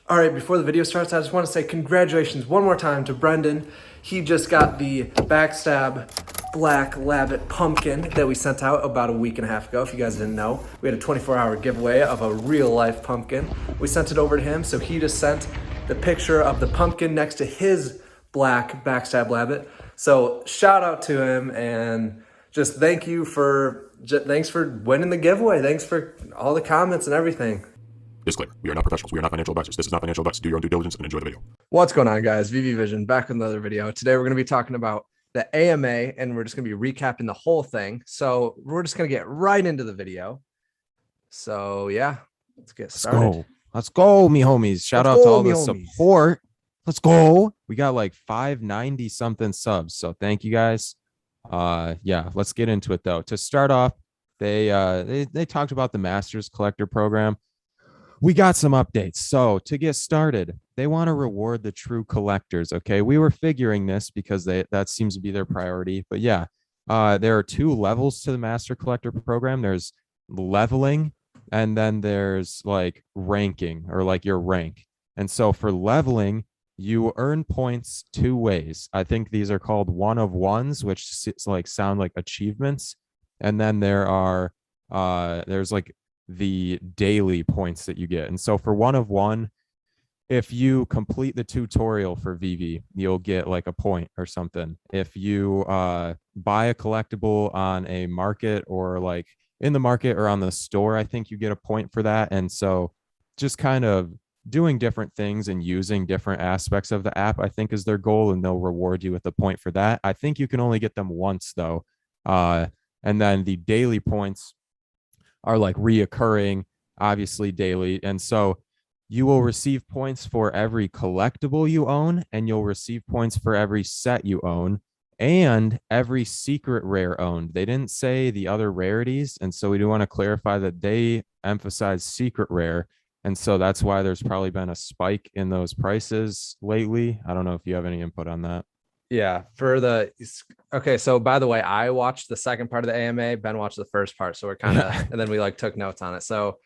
All right, before the video starts, I just want to say congratulations one more time to Brendan. He just got the Backstab Black Labbit Pumpkin that we sent out about a week and a half ago. If you guys didn't know, we had a 24-hour giveaway of a real life pumpkin. We sent it over to him, so he just sent the picture of the pumpkin next to his black Backstab Labbit. So shout out to him and just thanks for winning the giveaway. Thanks for all the comments and everything. Disclaimer, we are not professionals. We are not financial advisors. This is not financial advice. Do your own due diligence and enjoy the video. What's going on, guys? Veve Vision back with another video. Today we're going to be talking about the AMA and we're just going to be recapping the whole thing. So we're just going to get right into the video. So yeah, let's get started. Let's go, me homies. Shout out to all the support. Let's go. We got like 590 something subs. So thank you guys. Yeah, let's get into it though. To start off, they talked about the Masters Collector program. We got some updates. So to get started, they want to reward the true collectors. Okay, we were figuring this because that seems to be their priority. But yeah, there are two levels to the Master Collector program. There's leveling, and then there's like ranking or like your rank. And so for leveling, you earn points two ways. I think these are called one of ones, which like sound like achievements. And then there's like the daily points that you get. And so for one of one, if you complete the tutorial for Veve, you'll get like a point or something. If you buy a collectible on a market or like in the market or on the store, I think you get a point for that. And so just kind of doing different things and using different aspects of the app, I think is their goal, and they'll reward you with a point for that. I think you can only get them once though. And then the daily points are like reoccurring, obviously daily. And so you will receive points for every collectible you own, and you'll receive points for every set you own and every secret rare owned. They didn't say the other rarities. And so we do want to clarify that they emphasize secret rare. And so that's why there's probably been a spike in those prices lately. I don't know if you have any input on that. Yeah, okay, so by the way, I watched the second part of the AMA, Ben watched the first part, so we're kind of and then we like took notes on it. So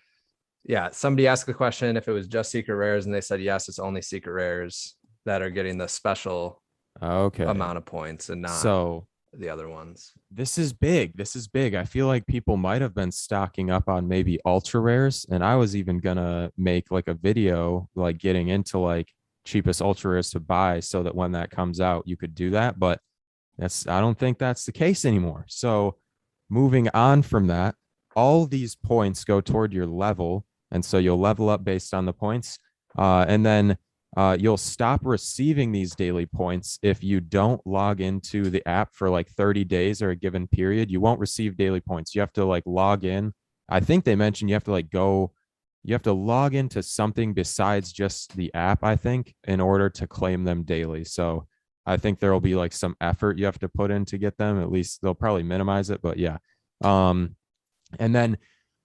yeah, somebody asked the question if it was just secret rares, and they said yes, it's only secret rares that are getting the special amount of points and not the other ones. This is big. I feel like people might have been stocking up on maybe ultra rares, and I was even gonna make like a video like getting into like cheapest ultra rares to buy so that when that comes out you could do that, but I don't think that's the case anymore. So moving on from that, all these points go toward your level, and so you'll level up based on the points, and then you'll stop receiving these daily points if you don't log into the app for like 30 days or a given period. You won't receive daily points. You have to like log in. I think they mentioned you have to log into something besides just the app, I think, in order to claim them daily. So I think there will be like some effort you have to put in to get them. At least they'll probably minimize it, but yeah. And then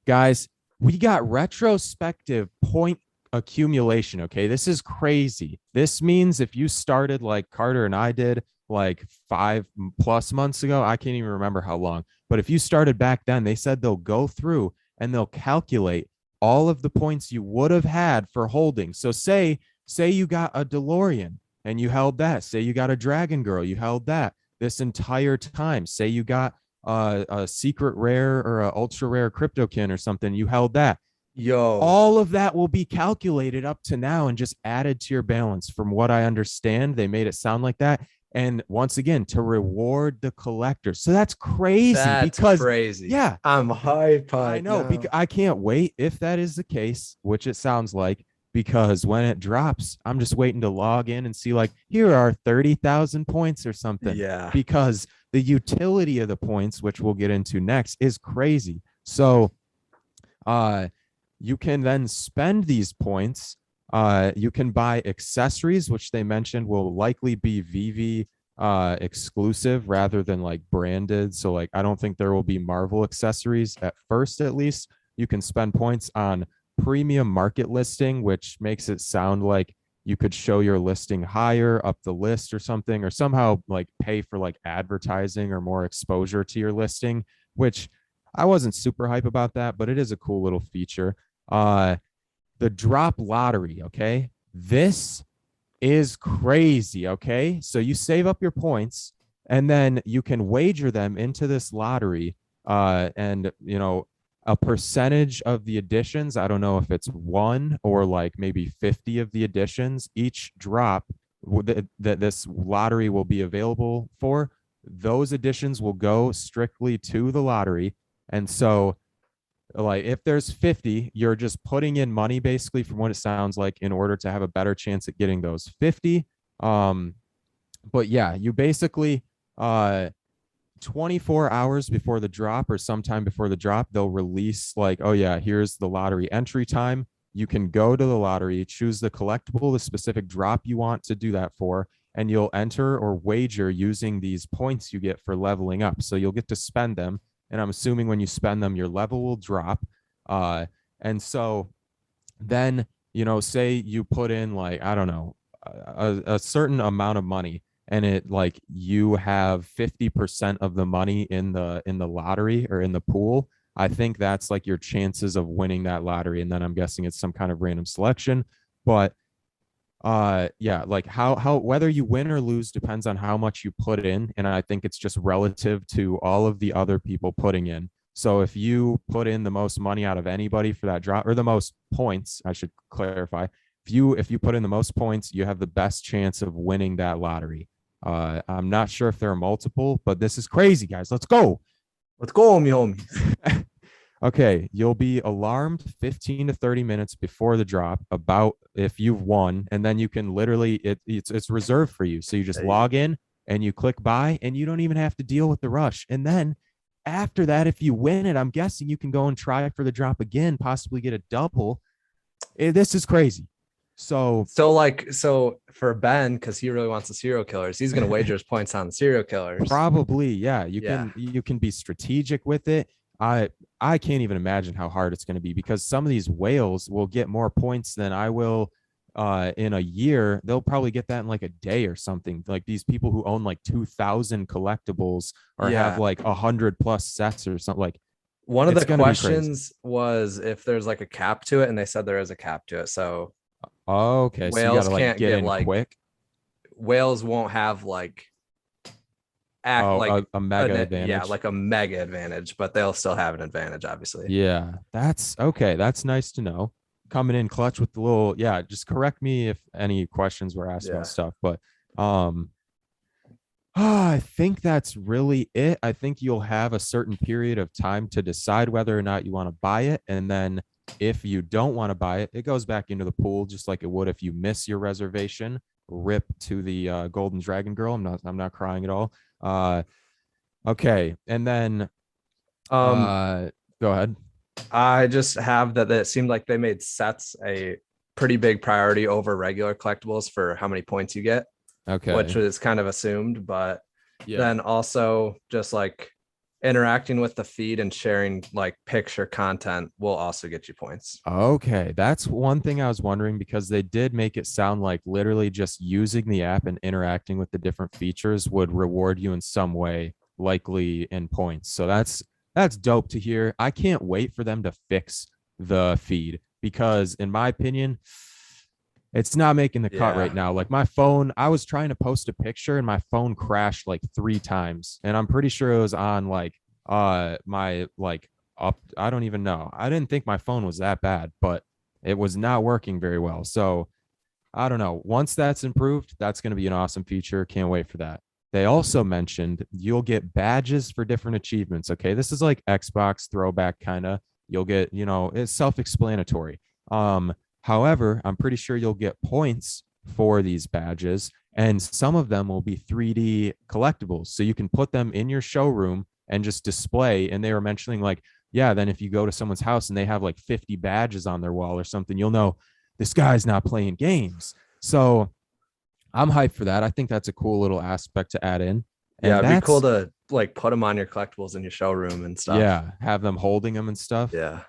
guys, we got retrospective point accumulation. Okay, this is crazy. This means if you started like Carter and I did like 5+ months ago, I can't even remember how long, but if you started back then, they said they'll go through and they'll calculate all of the points you would have had for holding. So say you got a DeLorean and you held that. Say you got a Dragon Girl, you held that this entire time. Say you got a secret rare or a ultra rare Cryptokin or something, you held that. All of that will be calculated up to now and just added to your balance. From what I understand, they made it sound like that. And once again, to reward the collector. So that's crazy. Crazy. Yeah, I'm hyped. I know. I can't wait if that is the case, which it sounds like, because when it drops, I'm just waiting to log in and see like, here are 30,000 points or something. Yeah. Because the utility of the points, which we'll get into next, is crazy. So you can then spend these points. You can buy accessories, which they mentioned will likely be Veve exclusive rather than like branded. So like, I don't think there will be Marvel accessories at first. At least you can spend points on premium market listing, which makes it sound like you could show your listing higher up the list or something, or somehow like pay for like advertising or more exposure to your listing, which I wasn't super hype about that, but it is a cool little feature. The drop lottery, okay? This is crazy. Okay. So you save up your points and then you can wager them into this lottery. And, a percentage of the additions, I don't know if it's one or like maybe 50 of the additions, each drop that this lottery will be available for, those additions will go strictly to the lottery. And so, like, if there's 50, you're just putting in money basically, from what it sounds like, in order to have a better chance at getting those 50. But yeah, you basically 24 hours before the drop or sometime before the drop, they'll release like, oh yeah, here's the lottery entry time. You can go to the lottery, choose the collectible, the specific drop you want to do that for, and you'll enter or wager using these points you get for leveling up. So you'll get to spend them. And I'm assuming when you spend them, your level will drop. And so then, say you put in like, I don't know, a certain amount of money, and it like you have 50% of the money in the lottery or in the pool. I think that's like your chances of winning that lottery. And then I'm guessing it's some kind of random selection. But yeah, like how whether you win or lose depends on how much you put in. And I think it's just relative to all of the other people putting in. So if you put in the most money out of anybody for that drop, or the most points, I should clarify, if you put in the most points, you have the best chance of winning that lottery. I'm not sure if there are multiple, but this is crazy, guys. Let's go. Let's go, me homies. Okay, you'll be alarmed 15 to 30 minutes before the drop about if you've won, and then you can literally it's reserved for you. So you just log in and you click buy, and you don't even have to deal with the rush. And then after that, if you win it, I'm guessing you can go and try for the drop again, possibly get a double. This is crazy. So for Ben, because he really wants the serial killers, he's gonna wager his points on the serial killers. Probably, yeah. You can be strategic with it. I can't even imagine how hard it's going to be, because some of these whales will get more points than I will in a year. They'll probably get that in like a day or something. Like these people who own like 2,000 collectibles or have like 100+ sets or something. Like, one of the questions was if there's like a cap to it, and they said there is a cap to it. So okay, so you gotta like get in like quick. Whales won't have like a mega advantage. Yeah, like a mega advantage, but they'll still have an advantage, obviously. Yeah, that's okay. That's nice to know. Coming in clutch with the little, yeah, just correct me if any questions were asked about stuff. But I think that's really it. I think you'll have a certain period of time to decide whether or not you want to buy it. And then if you don't want to buy it, it goes back into the pool just like it would if you miss your reservation. Rip to the golden dragon girl. I'm not crying at all. Okay, and then go ahead. I just have that it seemed like they made sets a pretty big priority over regular collectibles for how many points you get. Okay, which was kind of assumed, but then also just like interacting with the feed and sharing like picture content will also get you points. Okay, that's one thing I was wondering, because they did make it sound like literally just using the app and interacting with the different features would reward you in some way, likely in points. So that's dope to hear. I can't wait for them to fix the feed, because in my opinion, it's not making the cut right now. Like my phone, I was trying to post a picture and my phone crashed like 3 times. And I'm pretty sure it was on like my like up. I don't even know. I didn't think my phone was that bad, but it was not working very well. So I don't know. Once that's improved, that's going to be an awesome feature. Can't wait for that. They also mentioned you'll get badges for different achievements. Okay. This is like Xbox throwback kind of. You'll get, it's self-explanatory. However, I'm pretty sure you'll get points for these badges, and some of them will be 3D collectibles. So you can put them in your showroom and just display. And they were mentioning like, yeah, then if you go to someone's house and they have like 50 badges on their wall or something, you'll know this guy's not playing games. So I'm hyped for that. I think that's a cool little aspect to add in. And yeah, it'd be cool to like put them on your collectibles in your showroom and stuff. Yeah, have them holding them and stuff. Yeah.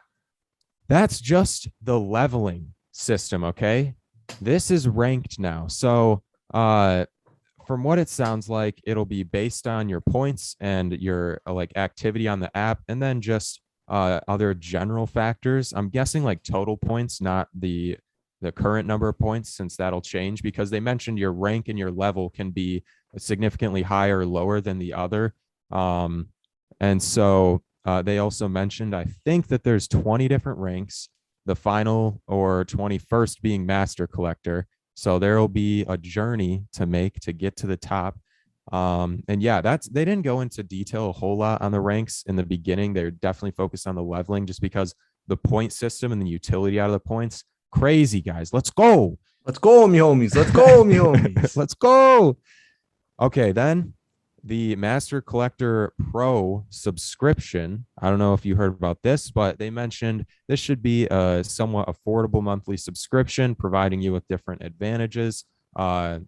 That's just the leveling system. Okay, this is ranked now. So from what it sounds like, it'll be based on your points and your like activity on the app, and then just other general factors. I'm guessing like total points, not the the current number of points, since that'll change, because they mentioned your rank and your level can be significantly higher or lower than the other. And so they also mentioned, I think that there's 20 different ranks, the final or 21st being master collector. So there will be a journey to make to get to the top. And yeah, they didn't go into detail a whole lot on the ranks in the beginning. They're definitely focused on the leveling, just because the point system and the utility out of the points, crazy, guys. Let's go. Let's go, me homies. Let's go, me homies. Let's go. Okay, then the Master Collector Pro subscription. I don't know if you heard about this, but they mentioned this should be a somewhat affordable monthly subscription, providing you with different advantages. And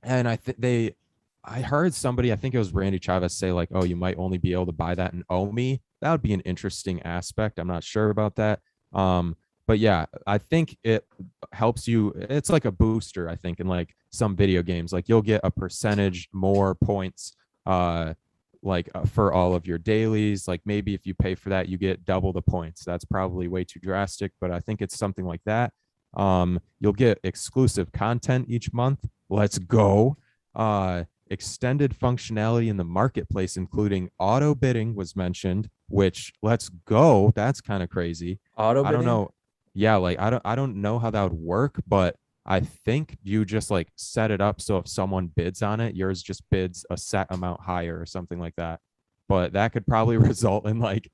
I heard somebody, I think it was Randy Chavez, say like, oh, you might only be able to buy that in OMI. That would be an interesting aspect. I'm not sure about that. But yeah, I think it helps you. It's like a booster, I think, in like some video games. Like you'll get a percentage more points for all of your dailies. Like maybe if you pay for that, you get double the points. That's probably way too drastic, but I think it's something like that. You'll get exclusive content each month. Let's go. Extended functionality in the marketplace, including auto bidding was mentioned, which let's go. That's kind of crazy. Auto bidding? I don't know. Yeah, like I don't know how that would work, but I think you just like set it up so if someone bids on it, yours just bids a set amount higher or something like that. But that could probably result in like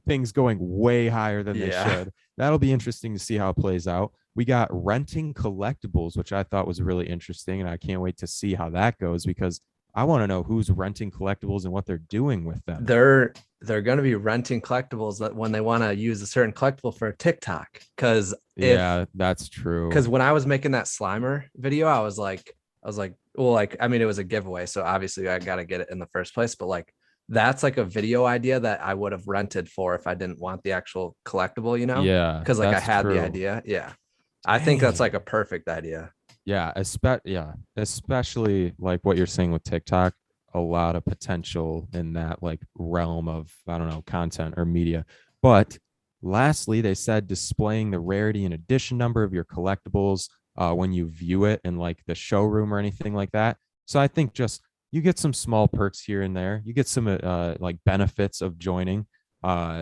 things going way higher than they should. That'll be interesting to see how it plays out. We got renting collectibles, which I thought was really interesting, and I can't wait to see how that goes, because I want to know who's renting collectibles and what they're doing with them. They're going to be renting collectibles that when they want to use a certain collectible for TikTok. Because yeah, that's true. Because when I was making that Slimer video, I was like, well, like, I mean, it was a giveaway, so obviously I got to get it in the first place. But like, that's like a video idea that I would have rented for if I didn't want the actual collectible, you know? Yeah, because like I had true. the idea. Yeah, I think that's like a perfect idea. Yeah, especially like what you're saying with TikTok, a lot of potential in that like realm of, I don't know, content or media. But lastly, they said displaying the rarity and edition number of your collectibles when you view it in like the showroom or anything like that. So I think just you get some small perks here and there. You get some like benefits of joining.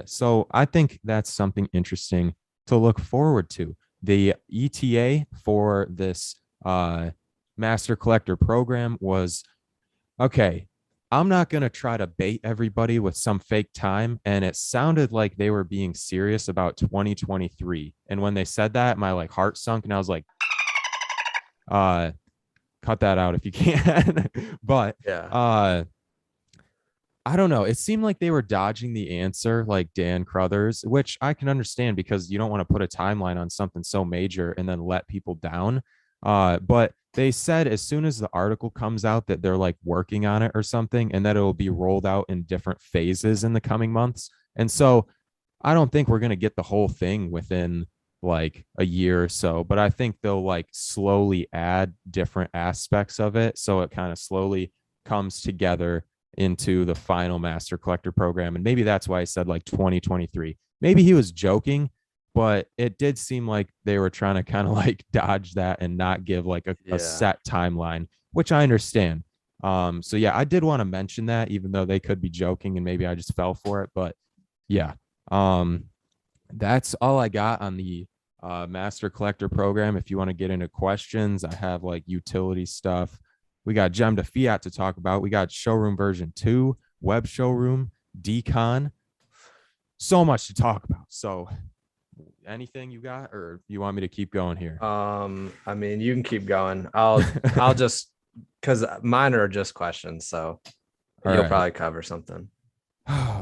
So I think that's something interesting to look forward to. The ETA for this Master Collector program was, okay, I'm not going to try to bait everybody with some fake time. And it sounded like they were being serious about 2023. And when they said that, my like heart sunk and I was like, cut that out if you can. But yeah, I don't know. It seemed like they were dodging the answer, like Dan Crothers, which I can understand because you don't want to put a timeline on something so major and then let people down. But they said as soon as the article comes out that they're like working on it or something, and that it will be rolled out in different phases in the coming months. And so I don't think we're going to get the whole thing within like a year or so, but I think they'll like slowly add different aspects of it. So it kind of slowly comes together into the final Master Collector program. And maybe that's why I said like 2023. Maybe he was joking, but it did seem like they were trying to kind of like dodge that and not give like a set timeline, which I understand. So yeah, I did want to mention that, even though they could be joking and maybe I just fell for it. But yeah, that's all I got on the Master Collector program. If you want to get into questions, I have like utility stuff. We got Gem to Fiat to talk about. We got Showroom version 2, Web Showroom, Decon. So much to talk about. So anything you got, or you want me to keep going here? I mean, you can keep going. I'll just, because mine are just questions, so you'll probably cover something.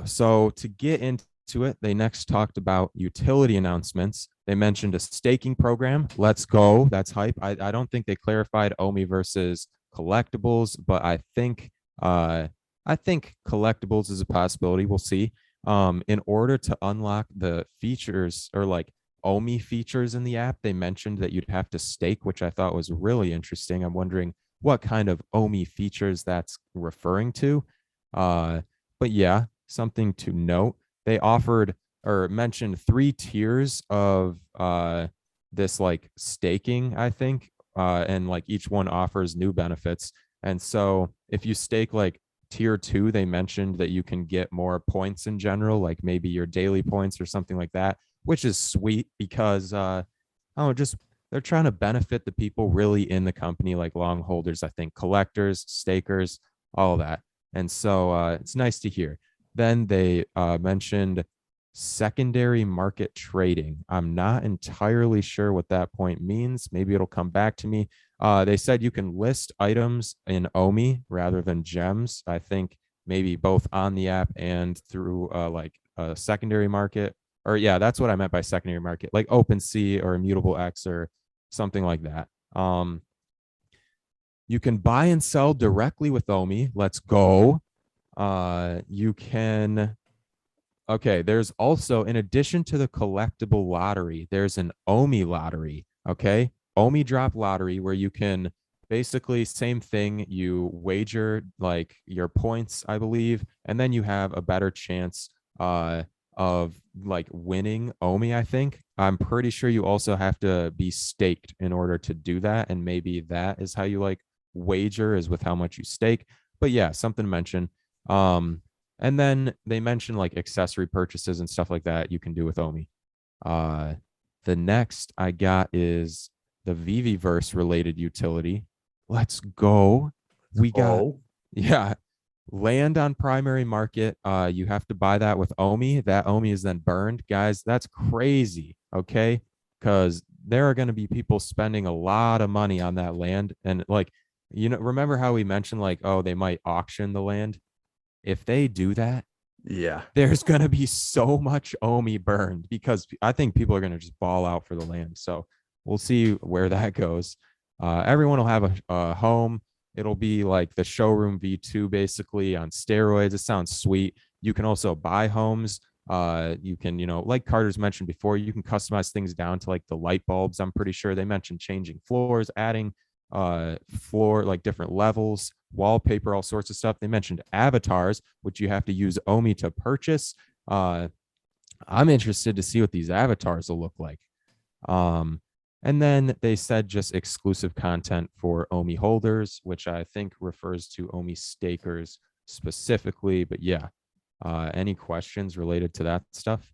So to get into it, they next talked about utility announcements. They mentioned a staking program. Let's go. That's hype. I don't think they clarified OMI versus collectibles, but I think collectibles is a possibility. We'll see. In order to unlock the features or like OMI features in the app, they mentioned that you'd have to stake, which I thought was really interesting. I'm wondering what kind of OMI features that's referring to. But yeah, something to note. They offered or mentioned 3 tiers of this like staking, I think, and like each one offers new benefits. And so if you stake like tier 2, they mentioned that you can get more points in general, like maybe your daily points or something like that, which is sweet because just they're trying to benefit the people really in the company, like long holders, I think, collectors, stakers, all that. And so it's nice to hear. Then they mentioned secondary market trading. I'm not entirely sure what that point means. Maybe it'll come back to me. They said you can list items in OMI rather than gems. I think maybe both on the app and through like a secondary market. Or yeah, that's what I meant by secondary market, like OpenSea or Immutable X or something like that. You can buy and sell directly with OMI. Let's go. You can. Okay, there's also, in addition to the collectible lottery, there's an OMI lottery. Okay, OMI drop lottery where you can basically same thing. You wager like your points, I believe, and then you have a better chance of like winning OMI. I think I'm pretty sure you also have to be staked in order to do that, and maybe that is how you like wager is with how much you stake. But yeah, something to mention. And then they mention like accessory purchases and stuff like that you can do with OMI. The next I got is the Viviverse related utility. Let's go. We got, yeah, land on primary market. You have to buy that with OMI. That OMI is then burned. Guys, that's crazy. Okay. Because there are going to be people spending a lot of money on that land. And like, remember how we mentioned like, oh, they might auction the land? If they do that, yeah, there's going to be so much OMI burned because I think people are going to just ball out for the land. So we'll see where that goes. Everyone will have a home. It'll be like the Showroom V2 basically on steroids. It sounds sweet. You can also buy homes. You can, like Carter's mentioned before, you can customize things down to like the light bulbs. I'm pretty sure they mentioned changing floors, adding floor, like different levels, wallpaper, all sorts of stuff. They mentioned avatars, which you have to use OMI to purchase. I'm interested to see what these avatars will look like. And then they said just exclusive content for OMI holders, which I think refers to OMI stakers specifically. But yeah, any questions related to that stuff?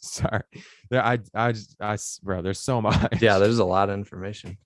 Sorry. Bro, there's so much. Yeah, there's a lot of information.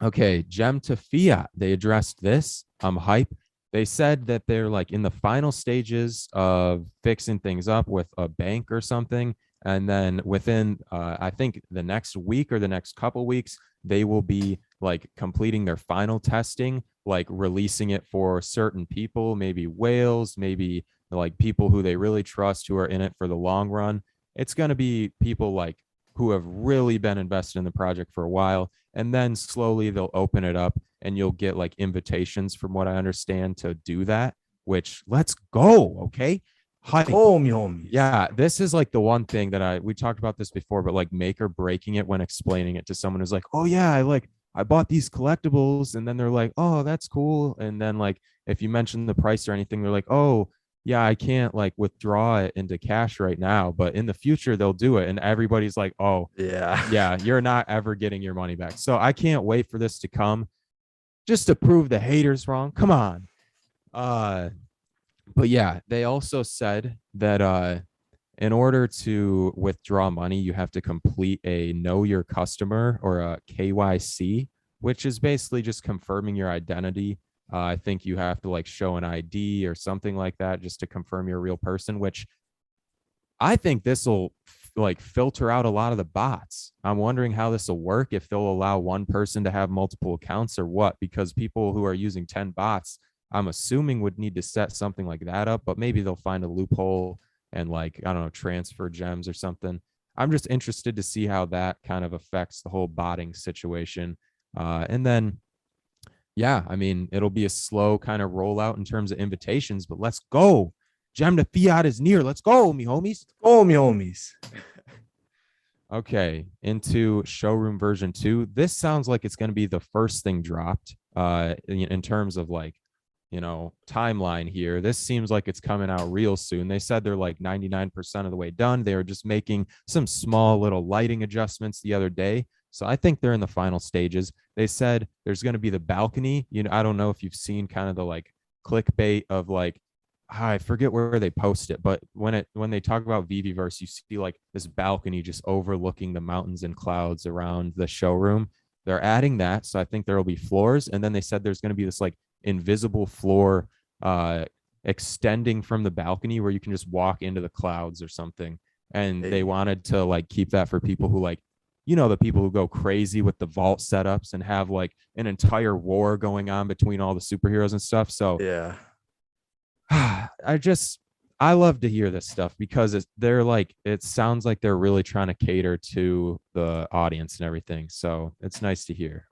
Okay, gem to fiat. They addressed this. I'm hype. They said that they're like in the final stages of fixing things up with a bank or something. And then within, I think the next week or the next couple weeks, they will be like completing their final testing, like releasing it for certain people, maybe whales, maybe like people who they really trust who are in it for the long run. It's going to be people like who have really been invested in the project for a while. And then slowly they'll open it up and you'll get like invitations from what I understand to do that, which let's go. Okay. Yeah, this is like the one thing that we talked about this before, but like make or breaking it when explaining it to someone who's like, oh yeah, I bought these collectibles, and then they're like, oh, that's cool. And then like if you mention the price or anything, they're like, oh yeah, I can't like withdraw it into cash right now, but in the future they'll do it. And everybody's like, oh yeah, you're not ever getting your money back. So I can't wait for this to come just to prove the haters wrong. Come on. But yeah, they also said that in order to withdraw money, you have to complete a know your customer or a KYC, which is basically just confirming your identity. I think you have to like show an ID or something like that just to confirm you're a real person, which I think this will like filter out a lot of the bots. I'm wondering how this will work, if they'll allow one person to have multiple accounts or what, because people who are using 10 bots, I'm assuming would need to set something like that up, but maybe they'll find a loophole and like, I don't know, transfer gems or something. I'm just interested to see how that kind of affects the whole botting situation. And then, yeah, I mean, it'll be a slow kind of rollout in terms of invitations, but let's go. Gem to fiat is near. Let's go, me homies. Oh, me homies. Okay, into showroom version 2. This sounds like it's going to be the first thing dropped in terms of like, timeline here. This seems like it's coming out real soon. They said they're like 99% of the way done. They were just making some small little lighting adjustments the other day. So I think they're in the final stages. They said there's going to be the balcony. I don't know if you've seen kind of the like clickbait of like, I forget where they post it, but when they talk about Viviverse, you see like this balcony just overlooking the mountains and clouds around the showroom. They're adding that, so I think there will be floors, and then they said there's going to be this like invisible floor extending from the balcony where you can just walk into the clouds or something. And they wanted to like keep that for people who like, the people who go crazy with the vault setups and have like an entire war going on between all the superheroes and stuff. So yeah. I love to hear this stuff because it sounds like they're really trying to cater to the audience and everything. So it's nice to hear.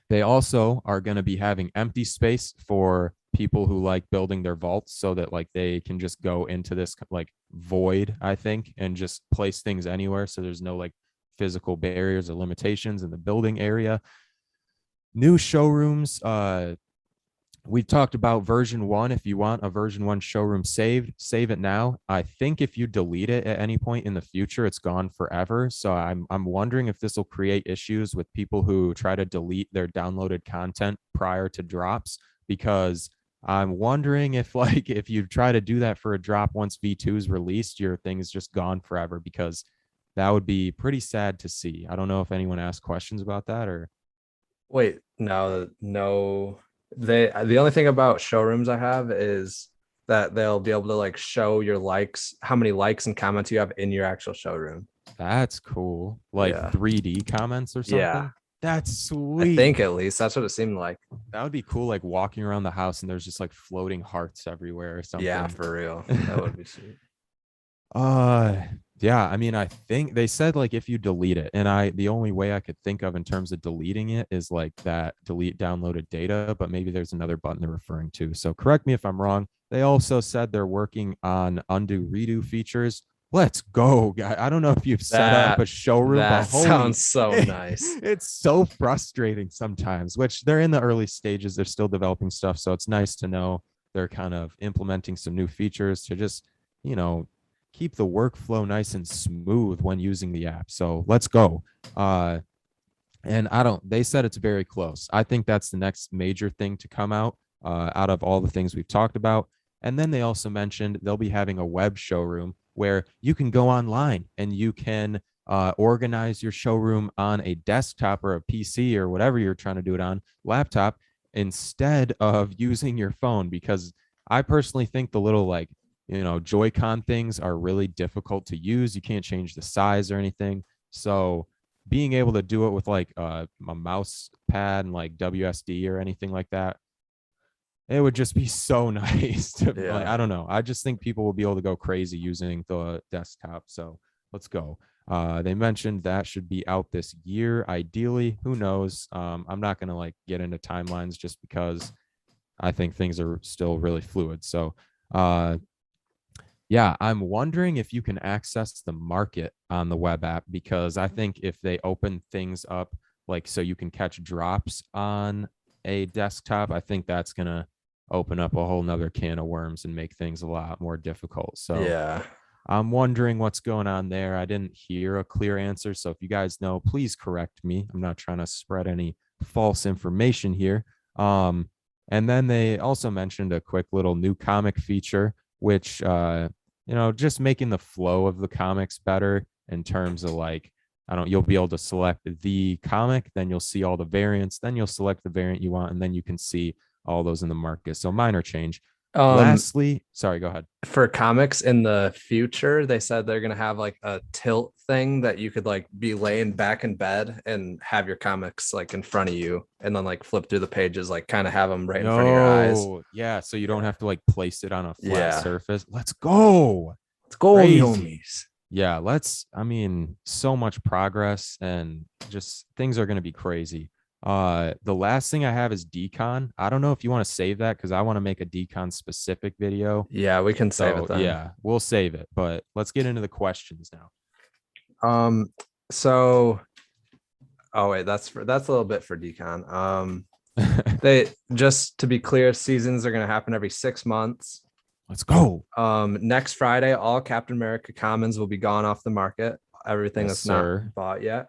They also are going to be having empty space for people who like building their vaults so that like they can just go into this like void, I think, and just place things anywhere. So there's no like physical barriers or limitations in the building area. New showrooms, we talked about version 1. If you want a version 1 showroom saved, save it now. I think if you delete it at any point in the future, it's gone forever. So I'm wondering if this will create issues with people who try to delete their downloaded content prior to drops, because I'm wondering if you try to do that for a drop once V2 is released, your thing is just gone forever, because that would be pretty sad to see. I don't know if anyone asked questions about that or. Wait, no. The only thing about showrooms I have is that they'll be able to like show your likes, how many likes and comments you have in your actual showroom. That's cool. Like 3D comments or something. Yeah. That's sweet. I think at least that's what it seemed like. That would be cool, like walking around the house and there's just like floating hearts everywhere or something. Yeah, for real. That would be sweet. Yeah, I mean, I think they said like if you delete it, and the only way I could think of in terms of deleting it is like that delete downloaded data, but maybe there's another button they're referring to. So correct me if I'm wrong. They also said they're working on undo redo features. Let's go, guy. I don't know if you've set up a showroom. That sounds so nice. It's so frustrating sometimes, which they're in the early stages. They're still developing stuff. So it's nice to know they're kind of implementing some new features to just, keep the workflow nice and smooth when using the app. So let's go. And they said it's very close. I think that's the next major thing to come out of all the things we've talked about. And then they also mentioned they'll be having a web showroom where you can go online and you can organize your showroom on a desktop or a PC or whatever you're trying to do it on, laptop, instead of using your phone. Because I personally think the little like, Joy-Con things are really difficult to use. You can't change the size or anything. So being able to do it with like a mouse pad and like WSD or anything like that, it would just be so nice to like, I don't know. I just think people will be able to go crazy using the desktop. So let's go. They mentioned that should be out this year, ideally. Who knows? I'm not going to like get into timelines just because I think things are still really fluid. So, yeah, I'm wondering if you can access the market on the web app, because I think if they open things up, like so you can catch drops on a desktop, I think that's going to open up a whole nother can of worms and make things a lot more difficult. So yeah, I'm wondering what's going on there. I didn't hear a clear answer. So if you guys know, please correct me. I'm not trying to spread any false information here. And then they also mentioned a quick little new comic feature, which, just making the flow of the comics better in terms of like, you'll be able to select the comic, then you'll see all the variants, then you'll select the variant you want, and then you can see all those in the market. So minor change. Lastly, sorry, go ahead. For comics in the future, they said they're going to have like a tilt thing that you could like be laying back in bed and have your comics like in front of you and then like flip through the pages, like kind of have them right in front of your eyes. Yeah. So you don't have to like place it on a flat surface. Let's go. Crazy. Homies. Yeah. So much progress and just things are going to be crazy. The last thing I have is decon. I don't know if you want to save that because I want to make a decon specific video. Yeah, we can save it then. Yeah, we'll save it, but let's get into the questions now. So that's a little bit for decon. They, just to be clear, seasons are going to happen every 6 months. Let's go. Next Friday, all Captain America commons will be gone off the market. Everything Yes, that's sir. not bought yet.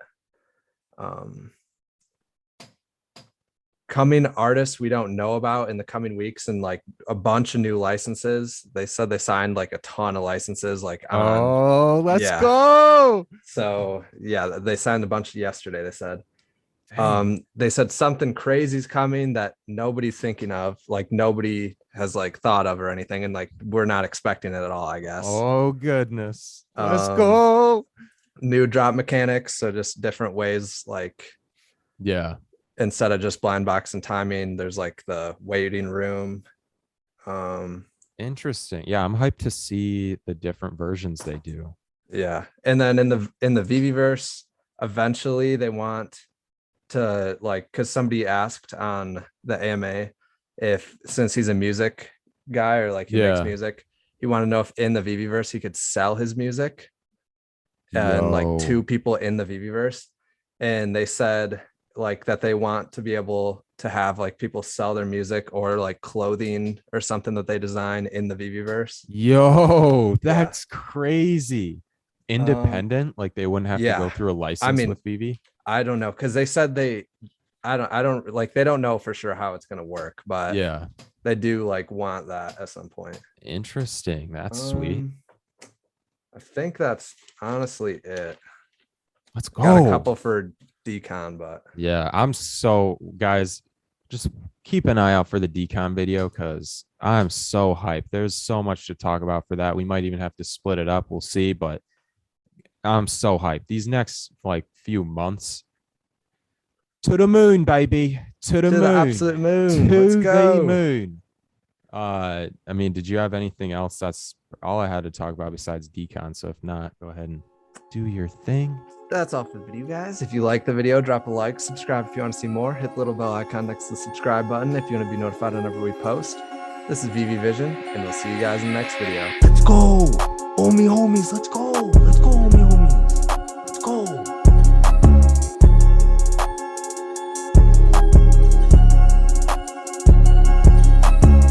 Coming artists we don't know about in the coming weeks, and like a bunch of new licenses. They said they signed like a ton of licenses, like on. Let's Yeah. go. So yeah, they signed a bunch yesterday. They said. Dang. They said something crazy's coming that nobody's thinking of, like nobody has like thought of or anything, and like we're not expecting it at all, I guess. Oh goodness. Let's Um, go. New drop mechanics, so just different ways, like Yeah. instead of just blind box and timing, there's like the waiting room. Interesting. Yeah, I'm hyped to see the different versions they do. Yeah, and then in the VVverse, eventually they want to, like, because somebody asked on the AMA if, since he's a music guy, or like he makes Yeah. music, he wanted to know if in the VVverse he could sell his music, and like 2 people in the VVverse, and they said like that they want to be able to have like people sell their music or like clothing or something that they design in the VVverse. Yo, that's crazy. Independent, like they wouldn't have to Yeah. go through a license with Veve. I don't know, because they said I don't like, they don't know for sure how it's gonna work, but Yeah. they do like want that at some point. Interesting. That's sweet. I think that's honestly it. Let's Got a go. couple for decon, but Yeah, I'm so, guys, just keep an eye out for the decon video because I'm so hyped. There's so much to talk about for that. We might even have to split it up. We'll see, but I'm so hyped. These next like few months, to the moon, baby. To the moon. the absolute moon. To Let's go. the moon. I mean, did you have anything else? That's all I had to talk about besides decon. So if not, go ahead and do your thing. That's all for the video, guys. If you like the video, drop a like, subscribe if you want to see more, hit the little bell icon next to the subscribe button if you want to be notified whenever we post. This is VV Vision, and we'll see you guys in the next video. Let's go. Homies, let's go.